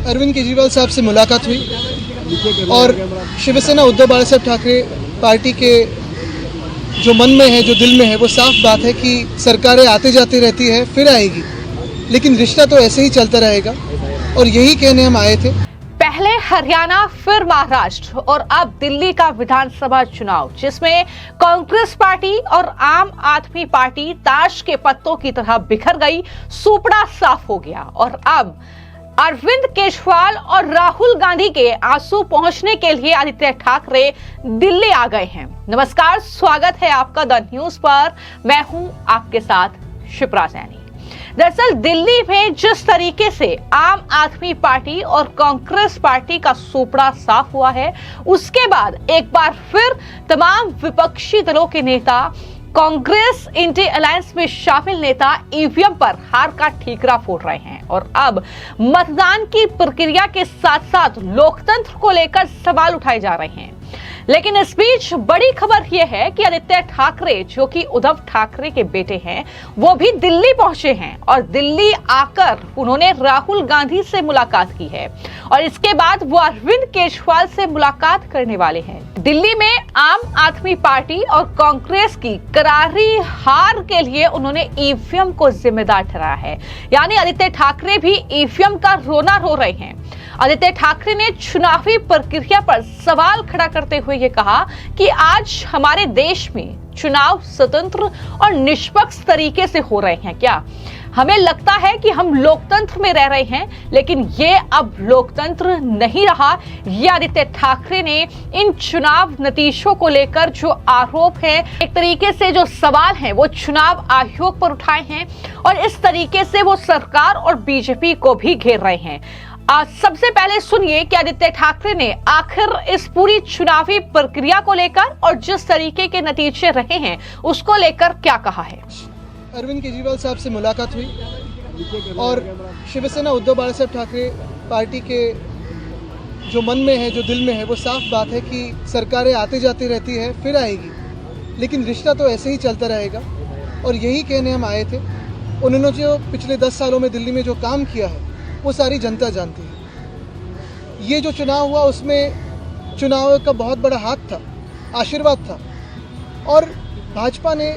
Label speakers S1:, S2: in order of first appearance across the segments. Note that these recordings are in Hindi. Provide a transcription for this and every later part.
S1: अरविंद केजरीवाल साहब से मुलाकात हुई और शिवसेना उद्धव बाला साहब ठाकरे पार्टी के जो मन में है, जो दिल में है, वो साफ बात है कि सरकारें आते जाते रहती है, फिर आएगी, लेकिन रिश्ता तो ऐसे ही चलता रहेगा और यही कहने हम आए थे।
S2: पहले हरियाणा, फिर महाराष्ट्र और अब दिल्ली का विधानसभा चुनाव, जिसमें कांग्रेस पार्टी और आम आदमी पार्टी ताश के पत्तों की तरह बिखर गई, सुपड़ा साफ हो गया और अब अरविंद केजरीवाल और राहुल गांधी के आंसू पहुंचने के लिए आदित्य ठाकरे दिल्ली आ गए हैं। नमस्कार, स्वागत है आपका द न्यूज पर। मैं हूं आपके साथ शिप्रा सैनी। दरअसल दिल्ली में जिस तरीके से आम आदमी पार्टी और कांग्रेस पार्टी का सुपड़ा साफ हुआ है, उसके बाद एक बार फिर तमाम विपक्षी दलों के नेता, कांग्रेस इंडिया अलायंस में शामिल नेता ईवीएम पर हार का ठीकरा फोड़ रहे हैं और अब मतदान की प्रक्रिया के साथ साथ लोकतंत्र को लेकर सवाल उठाए जा रहे हैं। लेकिन इस बीच बड़ी खबर यह है कि आदित्य ठाकरे, जो कि उद्धव ठाकरे के बेटे हैं, वो भी दिल्ली पहुंचे हैं और दिल्ली आकर उन्होंने राहुल गांधी से मुलाकात की है और इसके बाद वो अरविंद केजरीवाल से मुलाकात करने वाले हैं। दिल्ली में आम आदमी पार्टी और कांग्रेस की करारी हार के लिए उन्होंने ईवीएम को जिम्मेदार ठहराया है, यानी आदित्य ठाकरे भी ईवीएम का रोना रो रहे हैं। आदित्य ठाकरे ने चुनावी प्रक्रिया पर सवाल खड़ा करते हुए ये कहा कि आज हमारे देश में चुनाव स्वतंत्र और निष्पक्ष तरीके से हो रहे हैं क्या? हमें लगता है कि हम लोकतंत्र में रह रहे हैं, लेकिन ये अब लोकतंत्र नहीं रहा। ये आदित्य ठाकरे ने इन चुनाव नतीजों को लेकर जो आरोप है, एक तरीके से जो सवाल हैं, वो चुनाव आयोग पर उठाए हैं और इस तरीके से वो सरकार और बीजेपी को भी घेर रहे हैं। सबसे पहले सुनिए कि आदित्य ठाकरे ने आखिर इस पूरी चुनावी प्रक्रिया को लेकर और जिस तरीके के नतीजे रहे हैं उसको लेकर क्या कहा है।
S1: अरविंद केजरीवाल साहब से मुलाकात हुई और शिवसेना उद्धव बाला साहब ठाकरे पार्टी के जो मन में है, जो दिल में है, वो साफ बात है कि सरकारें आते जाते रहती है, फिर आएगी, लेकिन रिश्ता तो ऐसे ही चलता रहेगा और यही कहने हम आए थे। उन्होंने जो पिछले 10 सालों में दिल्ली में जो काम किया है, वो सारी जनता जानती है। ये जो चुनाव हुआ, उसमें चुनाव का बहुत बड़ा हाथ था, आशीर्वाद था और भाजपा ने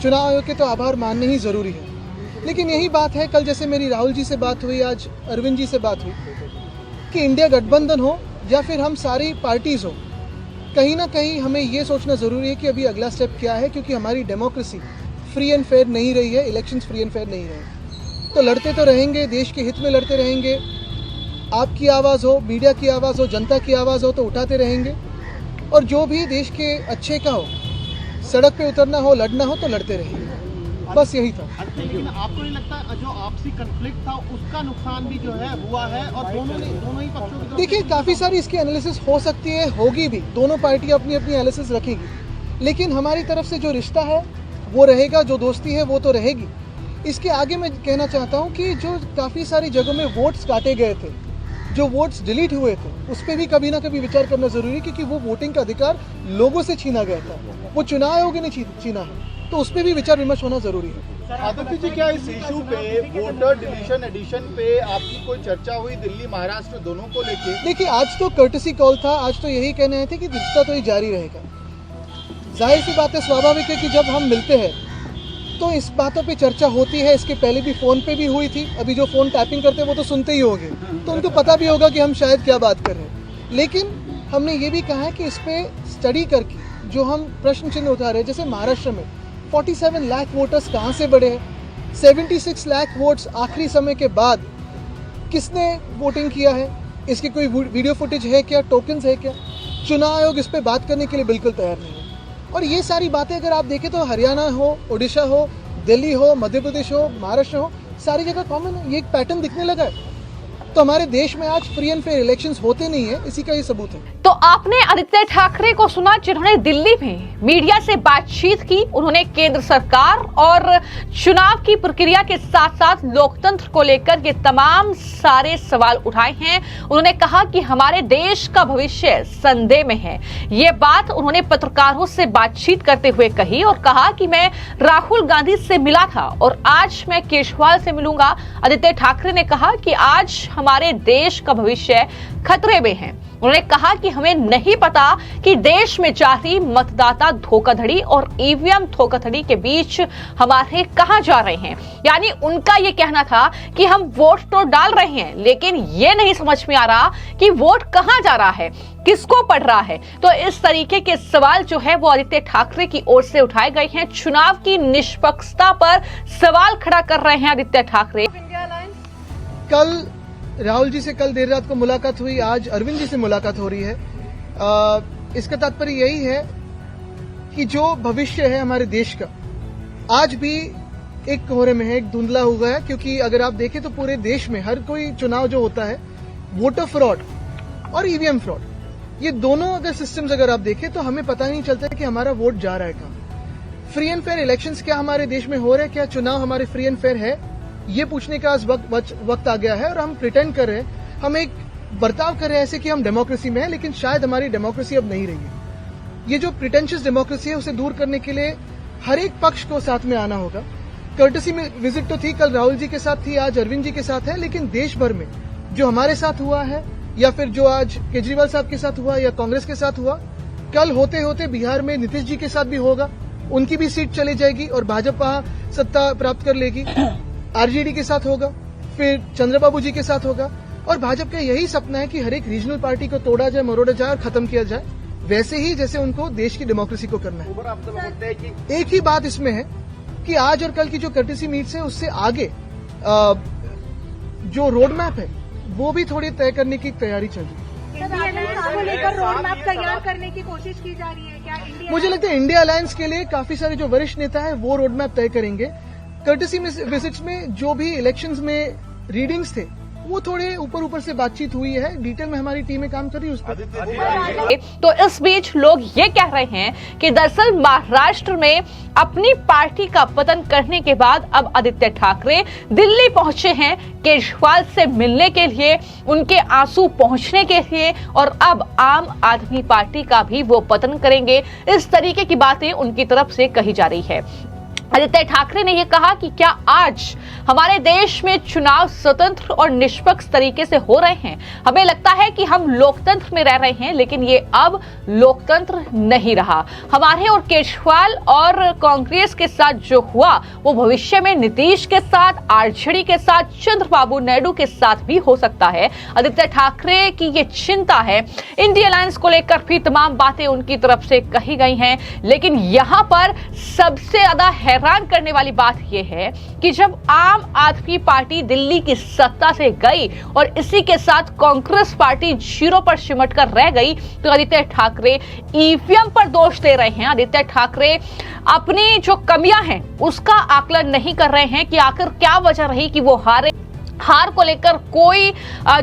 S1: चुनाव आयोग के तो आभार मानने ही ज़रूरी है। लेकिन यही बात है, कल जैसे मेरी राहुल जी से बात हुई, आज अरविंद जी से बात हुई कि इंडिया गठबंधन हो या फिर हम सारी पार्टीज़ हो, कहीं ना कहीं हमें ये सोचना ज़रूरी है कि अभी अगला स्टेप क्या है, क्योंकि हमारी डेमोक्रेसी फ्री एंड फेयर नहीं रही है, इलेक्शंस फ्री एंड फेयर नहीं रहे। तो लड़ते तो रहेंगे, देश के हित में लड़ते रहेंगे। आपकी आवाज़ हो, मीडिया की आवाज़ हो, जनता की आवाज़ हो तो उठाते रहेंगे और जो भी देश के अच्छे का हो, सड़क पे उतरना हो, लड़ना हो तो लड़ते रहेंगे। बस यही था।
S3: लेकिन आपको नहीं लगता जो आपसी कॉन्फ्लिक्ट था उसका नुकसान भी जो है हुआ है और दोनों ही पक्षों की?
S1: देखिए, काफ़ी सारी इसकी एनालिसिस हो सकती है, होगी भी, दोनों पार्टी अपनी अपनी एनालिसिस रखेगी, लेकिन हमारी तरफ से जो रिश्ता है वो रहेगा, जो दोस्ती है वो तो रहेगी। इसके आगे मैं कहना चाहता हूँ कि जो काफ़ी सारी जगहों में वोट्स काटे गए थे, जो वोट्स डिलीट हुए थे, उस पर भी कभी ना कभी विचार करना ज़रूरी है, क्योंकि वो वोटिंग का अधिकार लोगों से छीना गया था, वो चुनाव आयोग ने छीना है, तो उस पर भी विचार विमर्श होना ज़रूरी है।
S3: आदित्य जी, क्या इस इशू पे, वोटर डिलीशन एडिशन पे आपकी कोई चर्चा हुई दिल्ली महाराष्ट्र दोनों को लेके?
S1: देखिए, आज तो कर्टसी कॉल था, आज तो यही कहने आए थे कि रिश्ता तो ये जारी रहेगा। जाहिर सी बात है, स्वाभाविक है कि जब हम मिलते हैं तो इस बातों पे चर्चा होती है। इसके पहले भी फ़ोन पे भी हुई थी, अभी जो फ़ोन टैपिंग करते हैं वो तो सुनते ही होंगे, तो उनको पता भी होगा कि हम शायद क्या बात कर रहे हैं। लेकिन हमने ये भी कहा है कि इस पर स्टडी करके जो हम प्रश्न चिन्ह उठा रहे हैं, जैसे महाराष्ट्र में 47 लाख वोटर्स कहाँ से बढ़े हैं, 76 लाख वोट्स आखिरी समय के बाद किसने वोटिंग किया है, इसकी कोई वीडियो फुटेज है क्या, टोकन्स है क्या? चुनाव आयोग इस पर बात करने के लिए बिल्कुल तैयार नहीं है। और ये सारी बातें अगर आप देखें तो हरियाणा हो, उड़ीसा हो, दिल्ली हो, मध्य प्रदेश हो, महाराष्ट्र हो, सारी जगह कॉमन है, ये एक पैटर्न दिखने लगा है। तो हमारे देश में आज फ्री एंड फेयर इलेक्शंस होते नहीं है, इसी का ये सबूत है।
S2: तो आपने आदित्य ठाकरे को सुना, जिन्होंने दिल्ली में मीडिया से बातचीत की। उन्होंने केंद्र सरकार और चुनाव की प्रक्रिया के साथ साथ लोकतंत्र को लेकर ये तमाम सारे सवाल उठाए हैं। उन्होंने कहा कि हमारे देश का भविष्य संदेह में है। ये बात उन्होंने पत्रकारों से बातचीत करते हुए कही और कहा कि मैं राहुल गांधी से मिला था और आज मैं केजरीवाल से मिलूंगा। आदित्य ठाकरे ने कहा कि आज हमारे देश का भविष्य खतरे में है। उन्होंने कहा कि हमें नहीं पता कि देश में जारी मतदाता धोखाधड़ी और ईवीएम धोखाधड़ी के बीच हमारे कहां जा रहे हैं। यानी उनका ये कहना था कि हम वोट तो डाल रहे हैं, लेकिन ये नहीं समझ में आ रहा कि वोट कहां जा रहा है, किसको पड़ रहा है। तो इस तरीके के सवाल जो है वो आदित्य ठाकरे की ओर से उठाए गए हैं। चुनाव की निष्पक्षता पर सवाल खड़ा कर रहे हैं आदित्य ठाकरे।
S1: कल राहुल जी से कल देर रात को मुलाकात हुई, आज अरविंद जी से मुलाकात हो रही है। इसका तात्पर्य यही है कि जो भविष्य है हमारे देश का आज भी एक कोहरे में है, एक धुंधला हुआ है। क्योंकि अगर आप देखें तो पूरे देश में हर कोई चुनाव जो होता है, वोटर फ्रॉड और ईवीएम फ्रॉड, ये दोनों अगर सिस्टम्स अगर आप देखें तो हमें पता नहीं चलता कि हमारा वोट जा रहा है कहां। फ्री एंड फेयर इलेक्शंस क्या हमारे देश में हो रहे हैं, क्या चुनाव हमारे फ्री एंड फेयर है, ये पूछने का आज वक्त आ गया है। और हम प्रिटेंड कर रहे हैं, हम एक बर्ताव कर रहे हैं ऐसे कि हम डेमोक्रेसी में हैं, लेकिन शायद हमारी डेमोक्रेसी अब नहीं रही है। ये जो प्रिटेंशियस डेमोक्रेसी है उसे दूर करने के लिए हर एक पक्ष को साथ में आना होगा। कर्टसी में विजिट तो थी, कल राहुल जी के साथ थी, आज अरविंद जी के साथ है, लेकिन देश भर में जो हमारे साथ हुआ है या फिर जो आज केजरीवाल साहब के साथ हुआ या कांग्रेस के साथ हुआ, कल होते होते बिहार में नीतीश जी के साथ भी होगा, उनकी भी सीट चली जाएगी और भाजपा सत्ता प्राप्त कर लेगी। आरजेडी के साथ होगा, फिर चंद्रबाबू जी के साथ होगा। और भाजपा का यही सपना है कि हर एक रीजनल पार्टी को तोड़ा जाए, मरोड़ा जाए और खत्म किया जाए, वैसे ही जैसे उनको देश की डेमोक्रेसी को करना है। एक ही बात इसमें है कि आज और कल की जो कर्टेसी मीट्स है उससे आगे जो रोड मैप है वो भी थोड़ी तय करने की तैयारी चल रही है।
S4: को लेकर रोड मैप तैयार करने की कोशिश की जा रही है क्या?
S1: मुझे लगता है इंडिया अलायंस के लिए काफी सारे जो वरिष्ठ नेता है वो रोड मैप तय करेंगे। कर्टेसी विजिट्स में जो भी इलेक्शंस में रीडिंग्स थे वो थोड़े ऊपर से बातचीत हुई है, डिटेल में हमारी टीमें काम कर रही है उस पर।
S2: तो इस बीच लोग ये कह रहे हैं कि दरअसल महाराष्ट्र में अपनी पार्टी का पतन करने के बाद अब आदित्य ठाकरे दिल्ली पहुंचे हैं केजरीवाल से मिलने के लिए, उनके आंसू पहुंचने के लिए, और अब आम आदमी पार्टी का भी वो पतन करेंगे। इस तरीके की बातें उनकी तरफ से कही जा रही है। आदित्य ठाकरे ने यह कहा कि क्या आज हमारे देश में चुनाव स्वतंत्र और निष्पक्ष तरीके से हो रहे हैं? हमें लगता है कि हम लोकतंत्र में रह रहे हैं, लेकिन ये अब लोकतंत्र नहीं रहा। हमारे और केजरीवाल और कांग्रेस के साथ जो हुआ वो भविष्य में नीतीश के साथ, आरजेडी के साथ, चंद्रबाबू नायडू के साथ भी हो सकता है। आदित्य ठाकरे की ये चिंता है। इंडिया अलायंस को लेकर भी तमाम बातें उनकी तरफ से कही गई हैं, लेकिन यहां पर सबसे ज्यादा हैरान करने वाली बात यह है कि जब आम आदमी पार्टी दिल्ली की सत्ता से गई और इसी के साथ कांग्रेस पार्टी जीरो पर सिमट कर रह गई, तो आदित्य ठाकरे ईवीएम पर दोष दे रहे हैं। आदित्य ठाकरे अपनी जो कमियां हैं उसका आकलन नहीं कर रहे हैं कि आखिर क्या वजह रही कि वो हारे। हार को लेकर कोई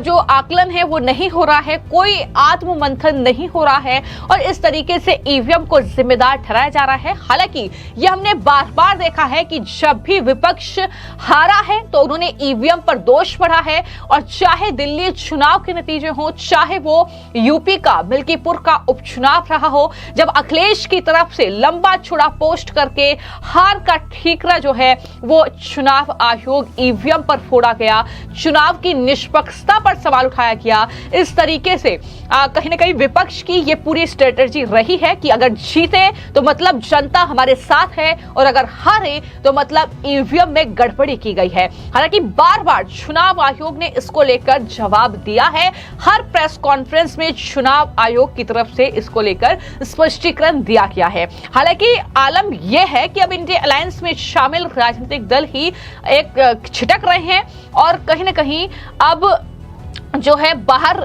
S2: जो आकलन है वो नहीं हो रहा है, कोई आत्म मंथन नहीं हो रहा है और इस तरीके से ईवीएम को जिम्मेदार ठहराया जा रहा है। हालांकि ये हमने बार बार देखा है कि जब भी विपक्ष हारा है तो उन्होंने ईवीएम पर दोष बढ़ा है, और चाहे दिल्ली चुनाव के नतीजे हो, चाहे वो यूपी का मिल्कीपुर का उपचुनाव रहा हो, जब अखिलेश की तरफ से लंबा चौड़ा पोस्ट करके हार का ठीकरा जो है वो चुनाव आयोग ईवीएम पर फोड़ा गया, चुनाव की निष्पक्षता पर सवाल उठाया गया। इस तरीके से कहीं ना कहीं विपक्ष की ये पूरी स्ट्रेटजी रही है कि अगर जीते तो मतलब जनता हमारे साथ है, और अगर हारे तो मतलब ईवीएम में गड़बड़ी की गई है। हालांकि बार बार चुनाव आयोग ने इसको लेकर जवाब दिया है। हर प्रेस कॉन्फ्रेंस में चुनाव आयोग की तरफ से इसको लेकर स्पष्टीकरण दिया गया है। हालांकि आलम यह है कि अब इंडिया अलायंस में शामिल राजनीतिक दल ही एक छिटक रहे हैं और कहीं ना कहीं अब जो है बाहर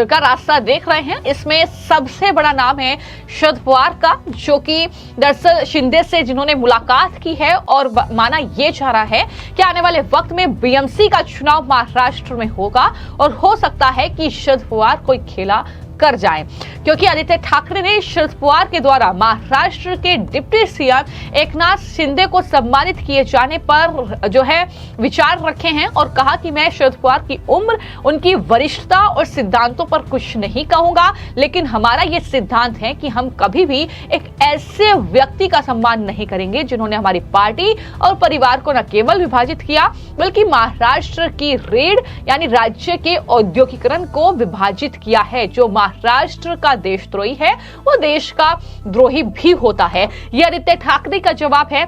S2: का रास्ता देख रहे हैं। इसमें सबसे बड़ा नाम है शरद पवार का, जो कि दरअसल शिंदे से जिन्होंने मुलाकात की है, और माना यह जा रहा है कि आने वाले वक्त में बीएमसी का चुनाव महाराष्ट्र में होगा और हो सकता है कि शरद पवार कोई खेला कर जाएं, क्योंकि आदित्य ठाकरे ने शरद पवार के द्वारा महाराष्ट्र के डिप्टी सीएम एकनाथ शिंदे को सम्मानित किए जाने पर जो है विचार रखे हैं और कहा कि मैं शरद पवार की उम्र, उनकी वरिष्ठता और सिद्धांतों पर कुछ नहीं कहूंगा, लेकिन हमारा ये सिद्धांत है कि हम कभी भी एक ऐसे व्यक्ति का सम्मान नहीं करेंगे जिन्होंने हमारी पार्टी और परिवार को न केवल विभाजित किया बल्कि महाराष्ट्र की रीढ़ यानी राज्य के औद्योगिकरण को विभाजित किया है। जो महाराष्ट्र का देशद्रोही है वो देश का द्रोही भी होता है, ये आदित्य ठाकरे का जवाब है।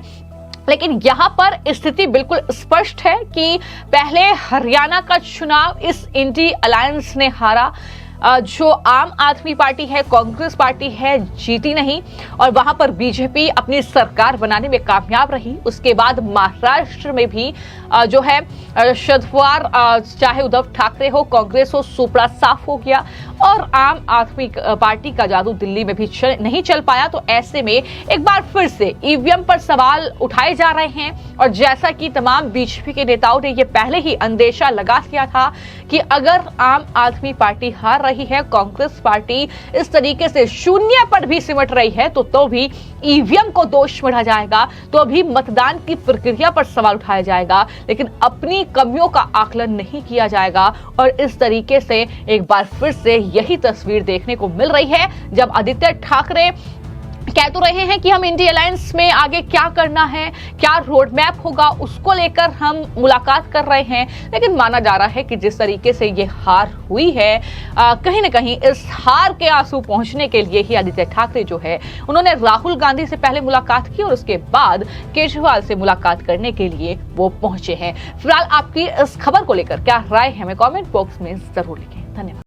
S2: लेकिन यहां पर स्थिति बिल्कुल स्पष्ट है कि पहले हरियाणा का चुनाव इस इंडी अलायंस ने हारा, जो आम आदमी पार्टी है, कांग्रेस पार्टी है, जीती नहीं और वहां पर बीजेपी अपनी सरकार बनाने में कामयाब रही। उसके बाद महाराष्ट्र में भी जो है शरद पवार चाहे उद्धव ठाकरे हो, कांग्रेस हो, सुपड़ा साफ हो गया और आम आदमी पार्टी का जादू दिल्ली में भी नहीं चल पाया। तो ऐसे में एक बार फिर से ईवीएम पर सवाल उठाए जा रहे हैं और जैसा कि तमाम बीजेपी के नेताओं ने ये पहले ही अंदेशा लगा दिया था कि अगर आम आदमी पार्टी हार रही है, कांग्रेस पार्टी इस तरीके से शून्य पर भी सिमट रही है तो भी ईवीएम को दोष बढ़ा जाएगा, तो भी मतदान की प्रक्रिया पर सवाल उठाया जाएगा, लेकिन अपनी कमियों का आकलन नहीं किया जाएगा। और इस तरीके से एक बार फिर से यही तस्वीर देखने को मिल रही है जब आदित्य ठाकरे कह तो रहे हैं कि हम इंडी अलायंस में आगे क्या करना है, क्या रोड मैप होगा, उसको लेकर हम मुलाकात कर रहे हैं, लेकिन माना जा रहा है कि जिस तरीके से ये हार हुई है कहीं ना कहीं इस हार के आंसू पहुंचने के लिए ही आदित्य ठाकरे जो है उन्होंने राहुल गांधी से पहले मुलाकात की और उसके बाद केजरीवाल से मुलाकात करने के लिए वो पहुंचे हैं। फिलहाल आपकी इस खबर को लेकर क्या राय है हमें कॉमेंट बॉक्स में जरूर लिखें। धन्यवाद।